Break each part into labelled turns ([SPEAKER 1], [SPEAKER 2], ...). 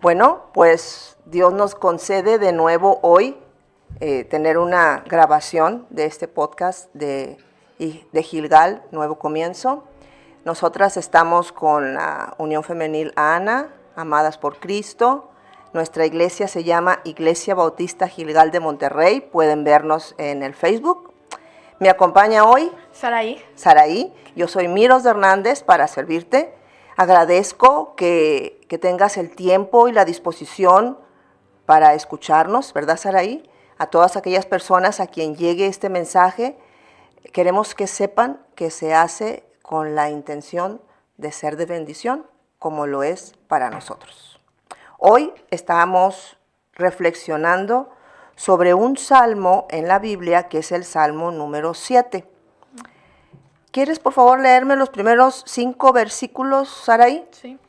[SPEAKER 1] Bueno, pues Dios nos concede de nuevo hoy tener una grabación de este podcast de Gilgal, Nuevo Comienzo. Nosotras estamos con la Unión Femenil Ana, Amadas por Cristo. Nuestra iglesia se llama Iglesia Bautista Gilgal de Monterrey. Pueden vernos en el Facebook. Me acompaña hoy Saraí. Yo soy Miros de Hernández para servirte. Agradezco que tengas el tiempo y la disposición para escucharnos, ¿verdad, Saraí? A todas aquellas personas a quien llegue este mensaje, queremos que sepan que se hace con la intención de ser de bendición, como lo es para nosotros. Hoy estamos reflexionando sobre un salmo en la Biblia que es el Salmo número 7. ¿Quieres, por favor, leerme los primeros 5 versículos, Saraí?
[SPEAKER 2] Sí.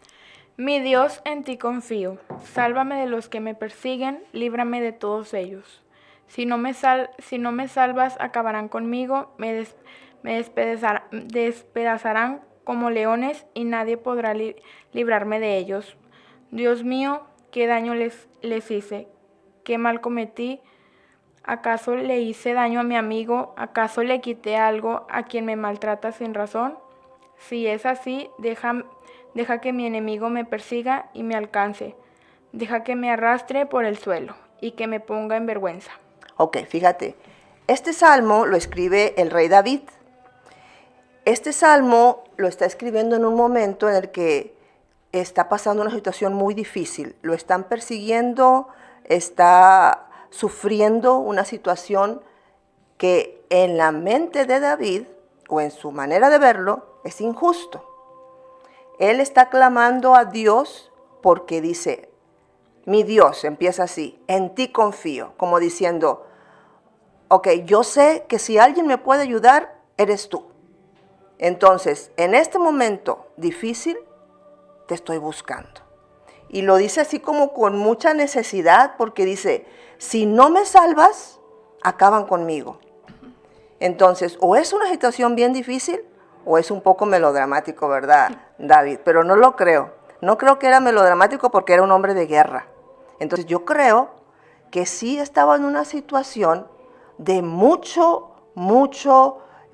[SPEAKER 2] Mi Dios, en ti confío. Sálvame de los que me persiguen, líbrame de todos ellos. Si no me salvas, acabarán conmigo, me despedazarán como leones y nadie podrá librarme de ellos. Dios mío, ¿qué daño les hice? ¿Qué mal cometí? ¿Acaso le hice daño a mi amigo? ¿Acaso le quité algo a quien me maltrata sin razón? Si es así, deja que mi enemigo me persiga y me alcance. Deja que me arrastre por el suelo y que me ponga en vergüenza.
[SPEAKER 1] Ok, fíjate, este salmo lo escribe el rey David. Este salmo lo está escribiendo en un momento en el que está pasando una situación muy difícil. Lo están persiguiendo, está sufriendo una situación que en la mente de David, o en su manera de verlo, es injusto. Él está clamando a Dios porque dice, mi Dios, empieza así, en ti confío, como diciendo, ok, yo sé que si alguien me puede ayudar, eres tú. Entonces, en este momento difícil, te estoy buscando. Y lo dice así como con mucha necesidad, porque dice, si no me salvas, acaban conmigo. Entonces, o es una situación bien difícil, o es un poco melodramático, ¿verdad, David? Pero no lo creo. No creo que era melodramático porque era un hombre de guerra. Entonces, yo creo que sí estaba en una situación de mucho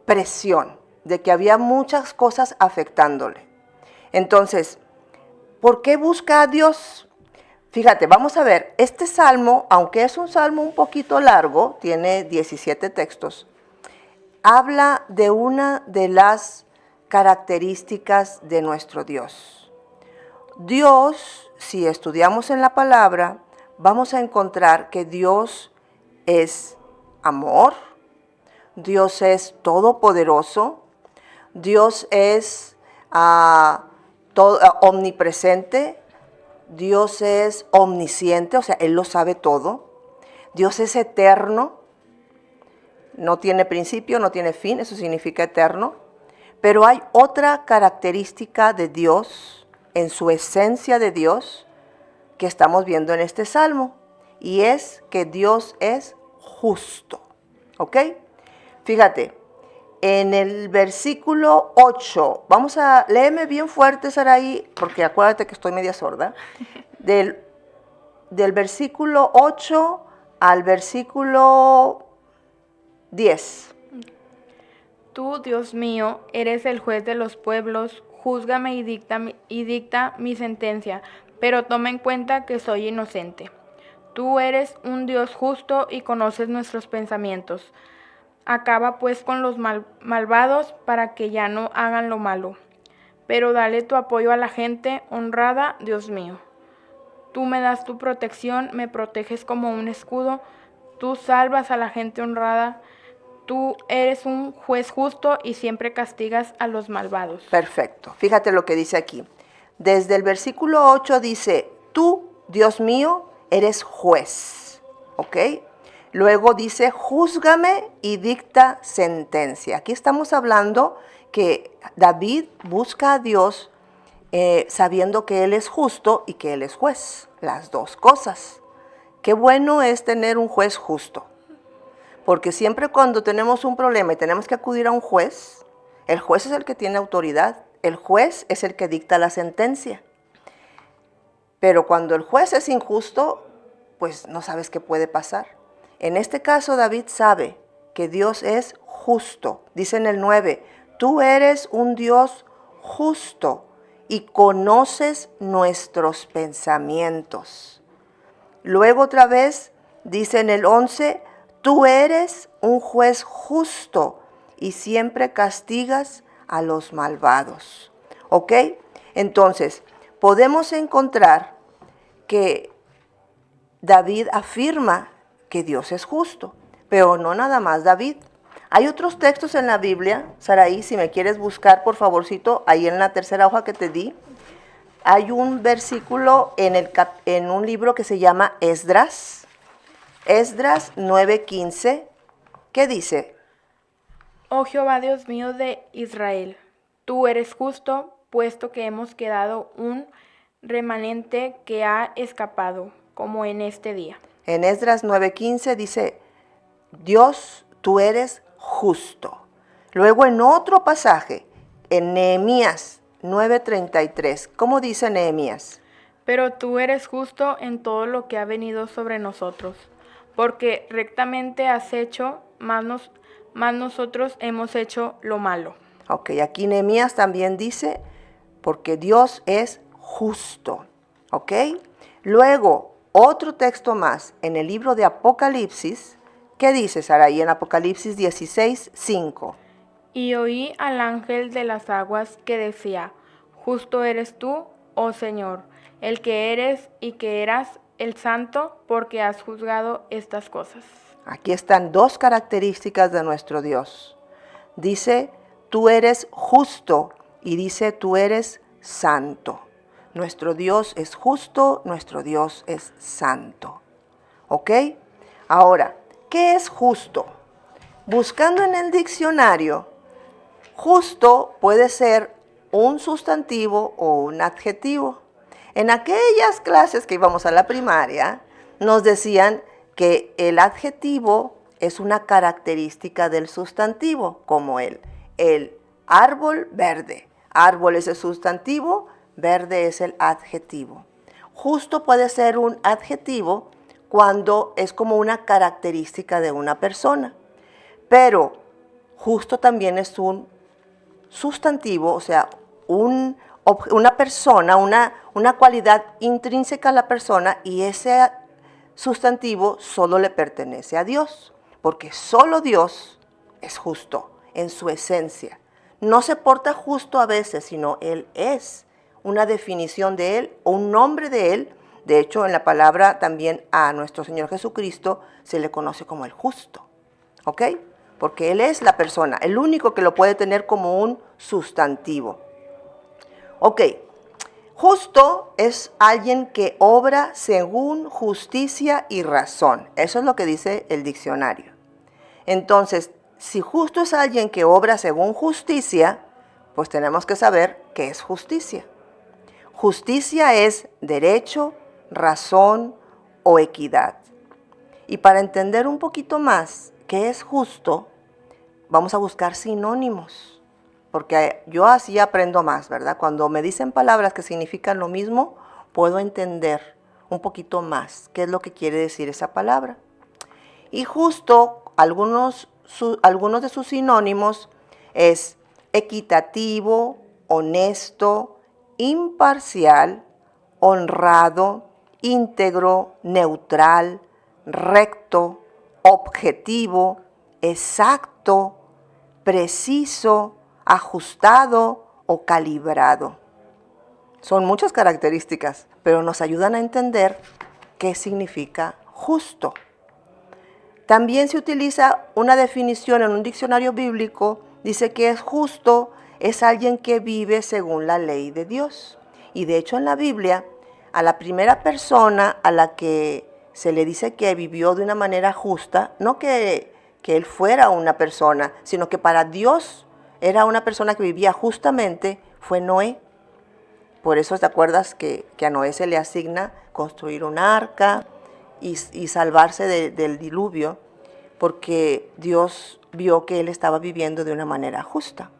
[SPEAKER 1] presión, de que había muchas cosas afectándole. Entonces, ¿por qué busca a Dios? Fíjate, vamos a ver, este salmo, aunque es un salmo un poquito largo, tiene 17 textos, habla de una de las características de nuestro Dios. Dios, si estudiamos en la palabra, vamos a encontrar que Dios es amor, Dios es todopoderoso, Dios es omnipresente, Dios es omnisciente, o sea, Él lo sabe todo. Dios es eterno, no tiene principio, no tiene fin, eso significa eterno. Pero hay otra característica de Dios, en su esencia de Dios, que estamos viendo en este salmo, y es que Dios es justo. ¿Ok? Fíjate, en el versículo 8, léeme bien fuerte, Saraí, porque acuérdate que estoy media sorda, del versículo 8 al versículo 10.
[SPEAKER 2] Tú, Dios mío, eres el juez de los pueblos, júzgame y dicta mi sentencia, pero toma en cuenta que soy inocente. Tú eres un Dios justo y conoces nuestros pensamientos. Acaba pues con los malvados para que ya no hagan lo malo. Pero dale tu apoyo a la gente honrada, Dios mío. Tú me das tu protección, me proteges como un escudo. Tú salvas a la gente honrada. Tú eres un juez justo y siempre castigas a los malvados.
[SPEAKER 1] Perfecto. Fíjate lo que dice aquí. Desde el versículo 8 dice, tú, Dios mío, eres juez. ¿Ok? Luego dice, júzgame y dicta sentencia. Aquí estamos hablando que David busca a Dios sabiendo que Él es justo y que Él es juez. Las dos cosas. Qué bueno es tener un juez justo. Porque siempre cuando tenemos un problema y tenemos que acudir a un juez, el juez es el que tiene autoridad. El juez es el que dicta la sentencia. Pero cuando el juez es injusto, pues no sabes qué puede pasar. En este caso, David sabe que Dios es justo. Dice en el 9, tú eres un Dios justo y conoces nuestros pensamientos. Luego otra vez dice en el 11, tú eres un juez justo y siempre castigas a los malvados. ¿Ok? Entonces, podemos encontrar que David afirma que Dios es justo, pero no nada más David. Hay otros textos en la Biblia, Saraí, si me quieres buscar, por favorcito, ahí en la tercera hoja que te di, hay un versículo en un libro que se llama Esdras 9:15, que dice:
[SPEAKER 2] Oh Jehová Dios mío de Israel, tú eres justo, puesto que hemos quedado un remanente que ha escapado, como en este día.
[SPEAKER 1] En Esdras 9:15 dice, Dios, tú eres justo. Luego en otro pasaje, en Nehemías 9:33, ¿cómo dice Nehemías?
[SPEAKER 2] Pero tú eres justo en todo lo que ha venido sobre nosotros, porque rectamente has hecho, más nosotros hemos hecho lo malo.
[SPEAKER 1] Ok, aquí Nehemías también dice, porque Dios es justo. Ok, luego otro texto más en el libro de Apocalipsis. ¿Qué dice, Saraí, en Apocalipsis 16:5?
[SPEAKER 2] Y oí al ángel de las aguas que decía, justo eres tú, oh Señor, el que eres y que eras el santo, porque has juzgado estas cosas.
[SPEAKER 1] Aquí están dos características de nuestro Dios. Dice, tú eres justo, y dice, tú eres santo. Nuestro Dios es justo, nuestro Dios es santo. ¿Ok? Ahora, ¿qué es justo? Buscando en el diccionario, justo puede ser un sustantivo o un adjetivo. En aquellas clases que íbamos a la primaria, nos decían que el adjetivo es una característica del sustantivo, como el árbol verde. Árbol es el sustantivo, verde es el adjetivo. Justo puede ser un adjetivo cuando es como una característica de una persona, pero justo también es un sustantivo, o sea, una persona, una cualidad intrínseca a la persona, y ese sustantivo solo le pertenece a Dios, porque solo Dios es justo en su esencia. No se porta justo a veces, sino Él es una definición de Él o un nombre de Él. De hecho, en la palabra también a nuestro Señor Jesucristo se le conoce como el justo, ¿ok? Porque Él es la persona, el único que lo puede tener como un sustantivo. Ok, justo es alguien que obra según justicia y razón. Eso es lo que dice el diccionario. Entonces, si justo es alguien que obra según justicia, pues tenemos que saber qué es justicia. Justicia es derecho, razón o equidad. Y para entender un poquito más qué es justo, vamos a buscar sinónimos, porque yo así aprendo más, ¿verdad? Cuando me dicen palabras que significan lo mismo, puedo entender un poquito más qué es lo que quiere decir esa palabra. Y justo algunos de sus sinónimos es equitativo, honesto, imparcial, honrado, íntegro, neutral, recto, objetivo, exacto, preciso, ajustado o calibrado. Son muchas características, pero nos ayudan a entender qué significa justo. También se utiliza una definición en un diccionario bíblico, dice que es justo, es alguien que vive según la ley de Dios. Y de hecho en la Biblia, a la primera persona a la que se le dice que vivió de una manera justa, no que él fuera una persona, sino que para Dios era una persona que vivía justamente, fue Noé. Por eso te acuerdas que a Noé se le asigna construir un arca y salvarse del diluvio, porque Dios vio que él estaba viviendo de una manera justa.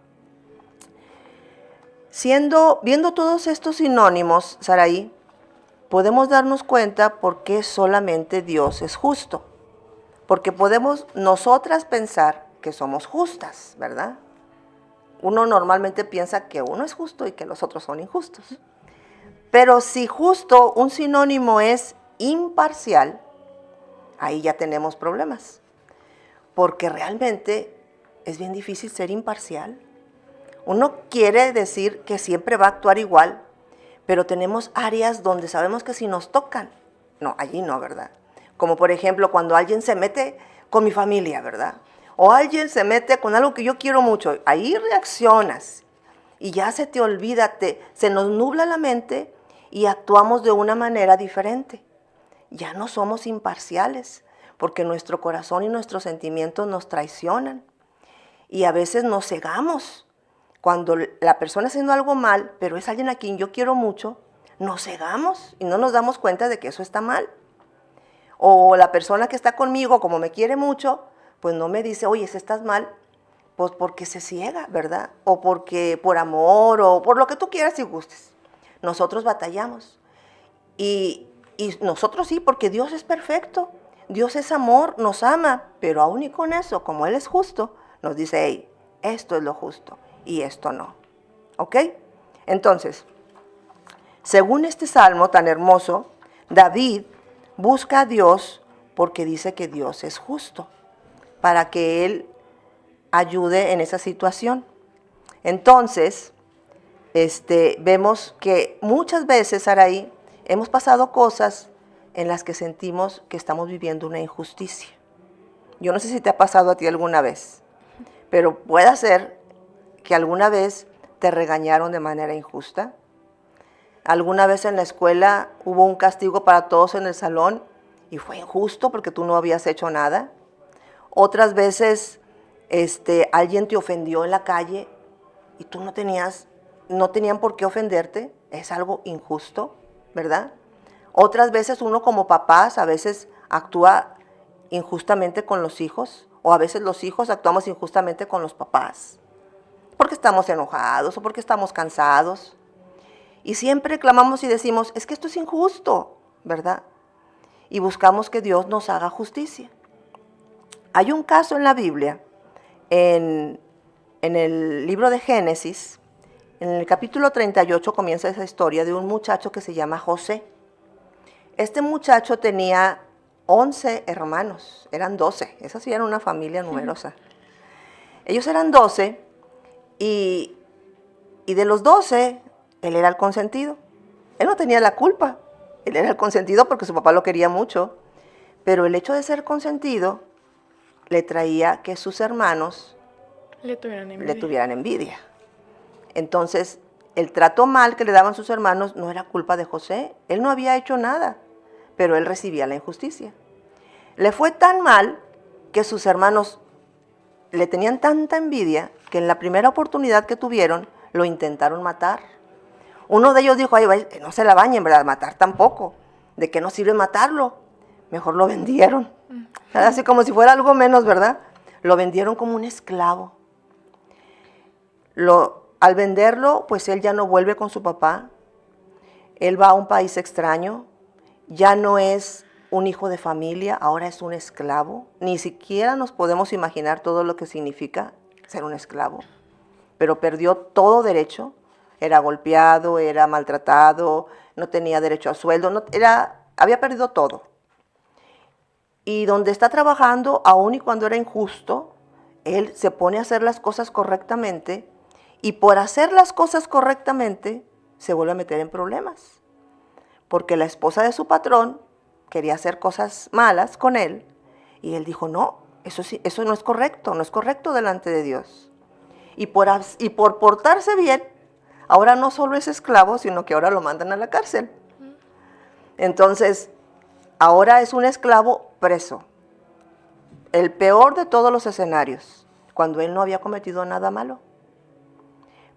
[SPEAKER 1] Viendo todos estos sinónimos, Saraí, podemos darnos cuenta por qué solamente Dios es justo. Porque podemos nosotras pensar que somos justas, ¿verdad? Uno normalmente piensa que uno es justo y que los otros son injustos. Pero si justo, un sinónimo es imparcial, ahí ya tenemos problemas. Porque realmente es bien difícil ser imparcial. Uno quiere decir que siempre va a actuar igual, pero tenemos áreas donde sabemos que si nos tocan, no, allí no, ¿verdad? Como por ejemplo cuando alguien se mete con mi familia, ¿verdad? O alguien se mete con algo que yo quiero mucho, ahí reaccionas y ya se te olvida, se nos nubla la mente y actuamos de una manera diferente. Ya no somos imparciales, porque nuestro corazón y nuestros sentimientos nos traicionan. Y a veces nos cegamos. Cuando la persona está haciendo algo mal, pero es alguien a quien yo quiero mucho, nos cegamos y no nos damos cuenta de que eso está mal. O la persona que está conmigo, como me quiere mucho, pues no me dice, oye, si estás mal, pues porque se ciega, ¿verdad? O porque por amor, o por lo que tú quieras y gustes. Nosotros batallamos. Y nosotros sí, porque Dios es perfecto. Dios es amor, nos ama, pero aún y con eso, como Él es justo, nos dice, hey, esto es lo justo y esto no. ¿Ok? Entonces, según este salmo tan hermoso, David busca a Dios porque dice que Dios es justo, para que Él ayude en esa situación. Entonces, vemos que muchas veces, Saraí, hemos pasado cosas en las que sentimos que estamos viviendo una injusticia. Yo no sé si te ha pasado a ti alguna vez, pero puede ser que alguna vez te regañaron de manera injusta. Alguna vez en la escuela hubo un castigo para todos en el salón y fue injusto porque tú no habías hecho nada. Otras veces alguien te ofendió en la calle y tú no tenían por qué ofenderte. Es algo injusto, ¿verdad? Otras veces uno como papás a veces actúa injustamente con los hijos, o a veces los hijos actuamos injustamente con los papás, porque estamos enojados o porque estamos cansados. Y siempre clamamos y decimos, es que esto es injusto, ¿verdad? Y buscamos que Dios nos haga justicia. Hay un caso en la Biblia, en el libro de Génesis, en el capítulo 38 comienza esa historia de un muchacho que se llama José. Este muchacho tenía 11 hermanos, eran 12, esa sí era una familia numerosa. Ellos eran 12 y de los 12, él era el consentido. Él no tenía la culpa, él era el consentido porque su papá lo quería mucho, pero el hecho de ser consentido le traía que sus hermanos le tuvieran envidia. Entonces, el trato mal que le daban sus hermanos no era culpa de José, él no había hecho nada, pero él recibía la injusticia. Le fue tan mal que sus hermanos le tenían tanta envidia que en la primera oportunidad que tuvieron lo intentaron matar. Uno de ellos dijo, ay, no se la bañen, ¿verdad? Matar tampoco. ¿De qué nos sirve matarlo? Mejor lo vendieron. Así como si fuera algo menos, ¿verdad? Lo vendieron como un esclavo. Al venderlo, pues él ya no vuelve con su papá. Él va a un país extraño. Ya no es un hijo de familia, ahora es un esclavo. Ni siquiera nos podemos imaginar todo lo que significa ser un esclavo. Pero perdió todo derecho. Era golpeado, era maltratado, no tenía derecho a sueldo, había perdido todo. Y donde está trabajando, aun y cuando era injusto, él se pone a hacer las cosas correctamente y por hacer las cosas correctamente se vuelve a meter en problemas. Porque la esposa de su patrón quería hacer cosas malas con él y él dijo, no, eso no es correcto delante de Dios. Y por portarse bien, ahora no solo es esclavo, sino que ahora lo mandan a la cárcel. Entonces, ahora es un esclavo preso. El peor de todos los escenarios, cuando él no había cometido nada malo.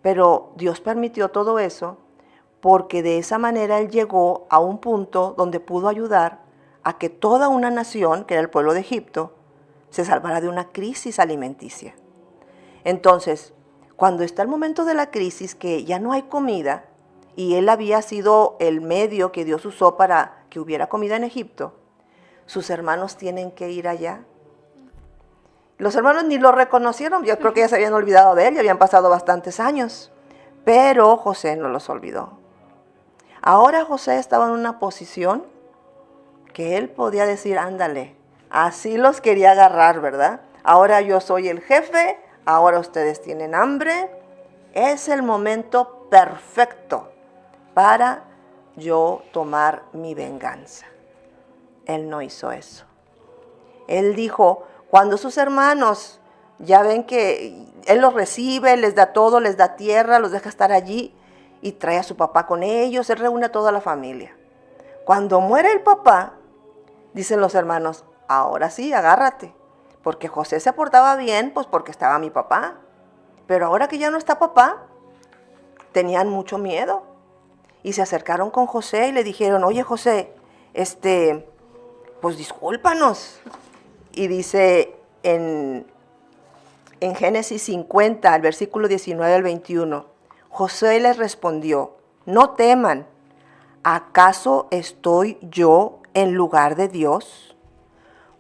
[SPEAKER 1] Pero Dios permitió todo eso porque de esa manera él llegó a un punto donde pudo ayudar a que toda una nación, que era el pueblo de Egipto, se salvara de una crisis alimenticia. Entonces, cuando está el momento de la crisis, que ya no hay comida y él había sido el medio que Dios usó para que hubiera comida en Egipto, sus hermanos tienen que ir allá. Los hermanos ni lo reconocieron, yo creo que ya se habían olvidado de él, ya habían pasado bastantes años, pero José no los olvidó. Ahora José estaba en una posición que él podía decir, ándale, así los quería agarrar, ¿verdad? Ahora yo soy el jefe, ahora ustedes tienen hambre, es el momento perfecto para yo tomar mi venganza. Él no hizo eso. Él dijo, cuando sus hermanos ya ven que él los recibe, les da todo, les da tierra, los deja estar allí y trae a su papá con ellos, él reúne a toda la familia. Cuando muere el papá, dicen los hermanos, ahora sí, agárrate, porque José se portaba bien, pues porque estaba mi papá. Pero ahora que ya no está papá, tenían mucho miedo. Y se acercaron con José y le dijeron, oye José, pues discúlpanos. Y dice en Génesis 50, al versículo 19 al 21, José les respondió, no teman, ¿acaso estoy yo en lugar de Dios?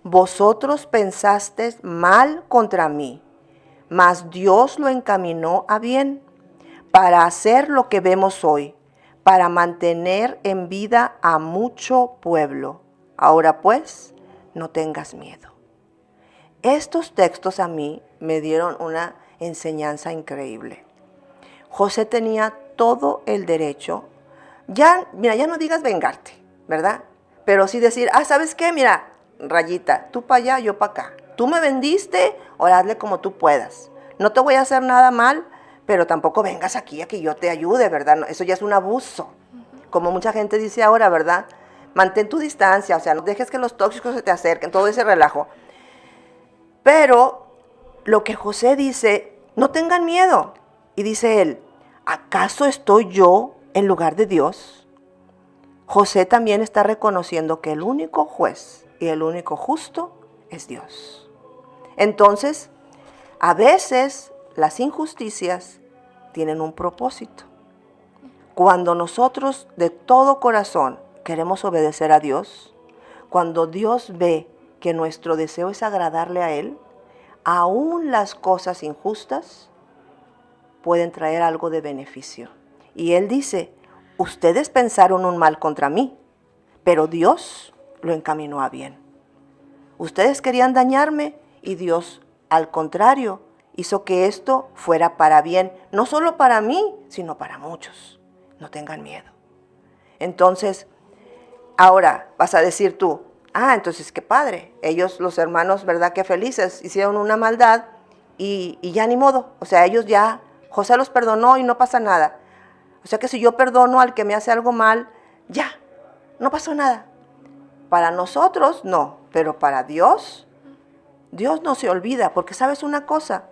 [SPEAKER 1] Vosotros pensasteis mal contra mí, mas Dios lo encaminó a bien, para hacer lo que vemos hoy, para mantener en vida a mucho pueblo. Ahora pues, no tengas miedo. Estos textos a mí me dieron una enseñanza increíble. José tenía todo el derecho, ya no digas vengarte, ¿verdad? Pero sí decir, ¿sabes qué? Mira, rayita, tú para allá, yo para acá. Tú me vendiste, ahora hazle como tú puedas. No te voy a hacer nada mal, pero tampoco vengas aquí a que yo te ayude, ¿verdad? Eso ya es un abuso. Como mucha gente dice ahora, ¿verdad? Mantén tu distancia, o sea, no dejes que los tóxicos se te acerquen, todo ese relajo. Pero lo que José dice, no tengan miedo. Y dice él, ¿acaso estoy yo en lugar de Dios? José también está reconociendo que el único juez y el único justo es Dios. Entonces, a veces las injusticias tienen un propósito. Cuando nosotros de todo corazón queremos obedecer a Dios, cuando Dios ve que nuestro deseo es agradarle a Él, aún las cosas injustas pueden traer algo de beneficio. Y Él dice, ustedes pensaron un mal contra mí, pero Dios lo encaminó a bien. Ustedes querían dañarme y Dios, al contrario, hizo que esto fuera para bien, no solo para mí, sino para muchos. No tengan miedo. Entonces, ahora vas a decir tú, entonces qué padre, ellos, los hermanos, ¿verdad? Qué felices, hicieron una maldad y ya ni modo. O sea, ellos ya, José los perdonó y no pasa nada. O sea que si yo perdono al que me hace algo mal, ya, no pasó nada. Para nosotros no, pero para Dios, Dios no se olvida, porque sabes una cosa,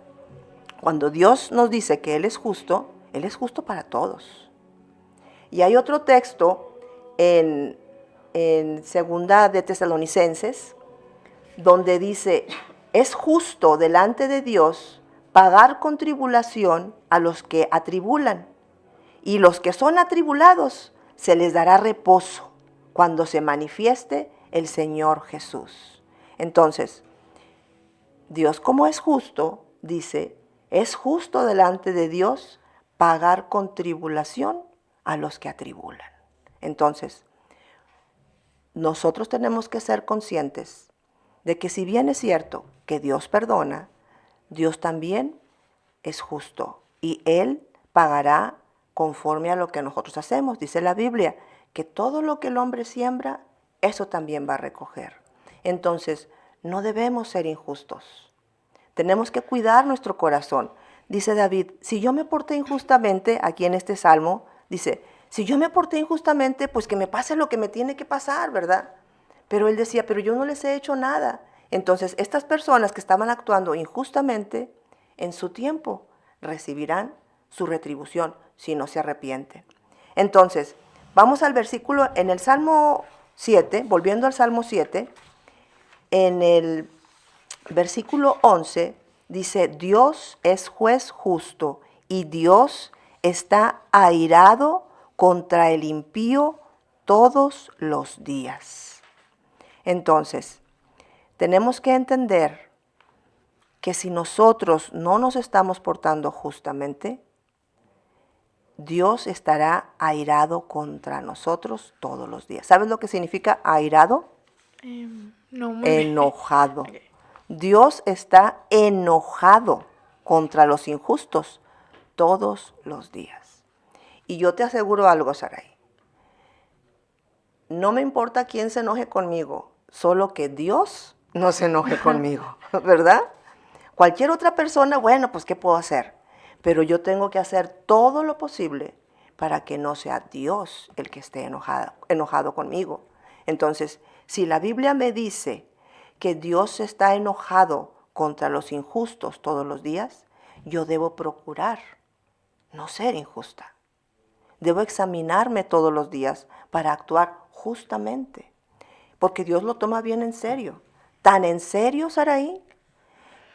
[SPEAKER 1] cuando Dios nos dice que Él es justo para todos. Y hay otro texto en Segunda de Tesalonicenses, donde dice, es justo delante de Dios pagar con tribulación a los que atribulan, y los que son atribulados se les dará reposo cuando se manifieste el Señor Jesús. Entonces, Dios como es justo, dice, es justo delante de Dios pagar con tribulación a los que atribulan. Entonces, nosotros tenemos que ser conscientes de que si bien es cierto que Dios perdona, Dios también es justo y Él pagará conforme a lo que nosotros hacemos. Dice la Biblia que todo lo que el hombre siembra, eso también va a recoger. Entonces, no debemos ser injustos. Tenemos que cuidar nuestro corazón. Dice David, si yo me porté injustamente, aquí en este salmo, dice, si yo me porté injustamente, pues que me pase lo que me tiene que pasar, ¿verdad? Pero él decía, pero yo no les he hecho nada. Entonces, estas personas que estaban actuando injustamente, en su tiempo recibirán su retribución si no se arrepienten. Entonces, vamos al versículo en el Salmo 7, volviendo al Salmo 7, en el versículo 11, dice, Dios es juez justo y Dios está airado contra el impío todos los días. Entonces, tenemos que entender que si nosotros no nos estamos portando justamente, Dios estará airado contra nosotros todos los días. ¿Sabes lo que significa airado?
[SPEAKER 2] No, muy bien.
[SPEAKER 1] Enojado.
[SPEAKER 2] Ok.
[SPEAKER 1] Dios está enojado contra los injustos todos los días. Y yo te aseguro algo, Sarai. No me importa quién se enoje conmigo, solo que Dios no se enoje conmigo, ¿verdad? Cualquier otra persona, bueno, pues ¿qué puedo hacer? Pero yo tengo que hacer todo lo posible para que no sea Dios el que esté enojado conmigo. Entonces, si la Biblia me dice que Dios está enojado contra los injustos todos los días, yo debo procurar no ser injusta. Debo examinarme todos los días para actuar justamente, porque Dios lo toma bien en serio. Tan en serio, Sarai,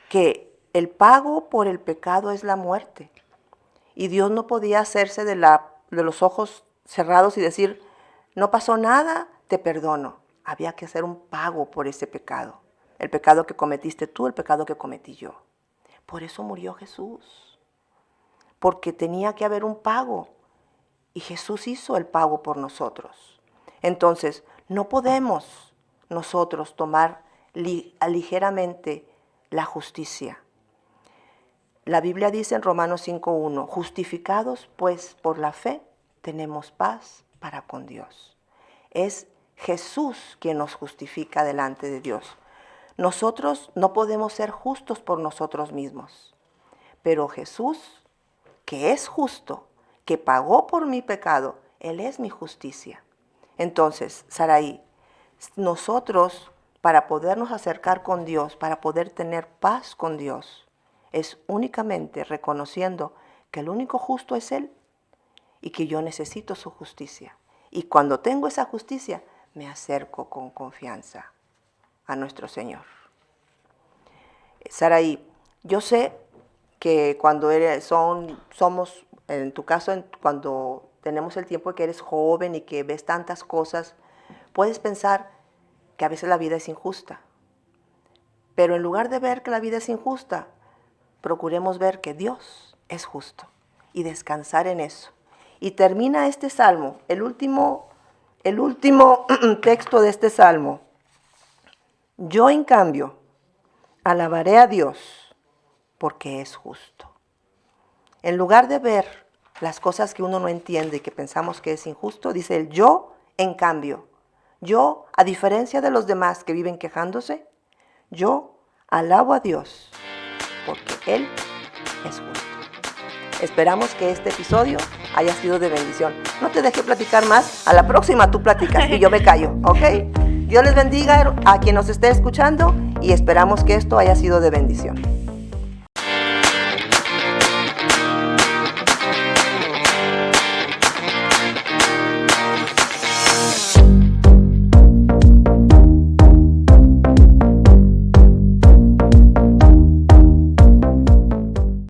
[SPEAKER 1] que el pago por el pecado es la muerte. Y Dios no podía hacerse de los ojos cerrados y decir, no pasó nada, te perdono. Había que hacer un pago por ese pecado. El pecado que cometiste tú, el pecado que cometí yo. Por eso murió Jesús. Porque tenía que haber un pago. Y Jesús hizo el pago por nosotros. Entonces, no podemos nosotros tomar ligeramente la justicia. La Biblia dice en Romanos 5:1, justificados pues por la fe, tenemos paz para con Dios. Es Jesús quien nos justifica delante de Dios. Nosotros no podemos ser justos por nosotros mismos, pero Jesús, que es justo, que pagó por mi pecado, Él es mi justicia. Entonces, Sarai, nosotros para podernos acercar con Dios, para poder tener paz con Dios, es únicamente reconociendo que el único justo es Él y que yo necesito su justicia. Y cuando tengo esa justicia, me acerco con confianza a nuestro Señor. Sarai, yo sé que cuando somos, en tu caso, cuando tenemos el tiempo que eres joven y que ves tantas cosas, puedes pensar que a veces la vida es injusta. Pero en lugar de ver que la vida es injusta, procuremos ver que Dios es justo y descansar en eso. Y termina este salmo, el último texto de este salmo. Yo, en cambio, alabaré a Dios porque es justo. En lugar de ver las cosas que uno no entiende y que pensamos que es injusto, dice él, yo, en cambio, yo, a diferencia de los demás que viven quejándose, yo alabo a Dios porque Él es justo. Esperamos que este episodio haya sido de bendición. No te deje platicar más. A la próxima tú platicas y yo me callo, ¿ok? Dios les bendiga a quien nos esté escuchando y esperamos que esto haya sido de bendición.